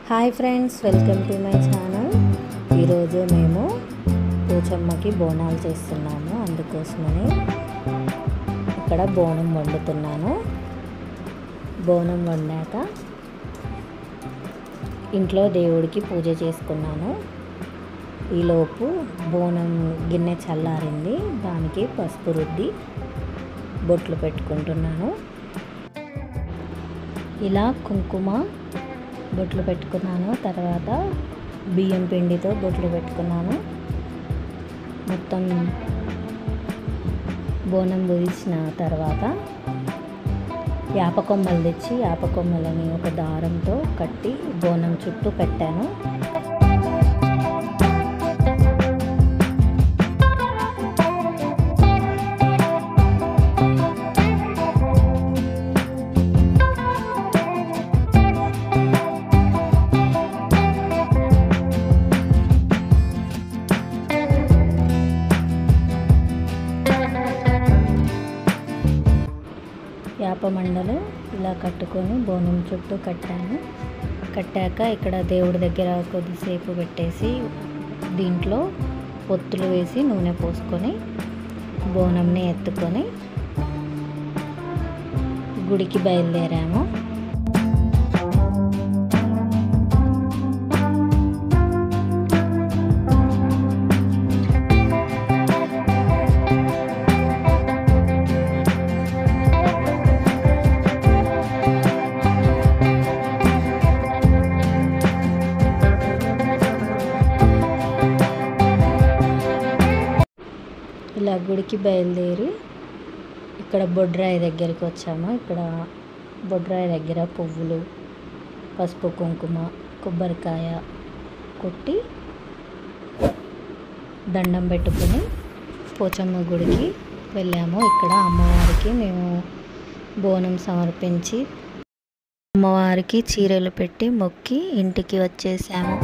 Hi friends, welcome to my channel. ఈరోజు మేము పోచమ్మకి బోనాలు చేస్తున్నాము. అందుకోసమని ఇక్కడ బోనం వండుతున్నాను. బోనం వండాక ఇంట్లో దేవుడికి పూజ చేసుకున్నాను. ఈలోపు బోనం గిన్నె చల్లారింది. దానికి పసుపు రుద్ది బొట్లు పెట్టుకుంటున్నాను. ఇలా కుంకుమ బొట్లు పెట్టుకున్నాను. తర్వాత బియ్యం పిండితో బొట్లు పెట్టుకున్నాను. మొత్తం బోనం పూసిన తర్వాత యాపకొమ్మలు తెచ్చి యాపకొమ్మలని ఒక దారంతో కట్టి బోనం చుట్టూ పెట్టాను. యాపమండలు ఇలా కట్టుకొని బోనం చుట్టూ కట్టాక ఇక్కడ దేవుడి దగ్గర కొద్దిసేపు పెట్టేసి దీంట్లో పొత్తులు వేసి నూనె పోసుకొని బోనంని ఎత్తుకొని గుడికి బయలుదేరాము. ఇలా గుడికి బయలుదేరి ఇక్కడ బొడ్రాయి దగ్గరికి వచ్చాము. ఇక్కడ బొడ్రాయి దగ్గర పువ్వులు, పసుపు, కుంకుమ, కొబ్బరికాయ కొట్టి దండం పెట్టుకుని పోచమ్మ గుడికి వెళ్ళాము. ఇక్కడ అమ్మవారికి మేము బోనం సమర్పించి అమ్మవారికి చీరలు పెట్టి మొక్కి ఇంటికి వచ్చేసాము.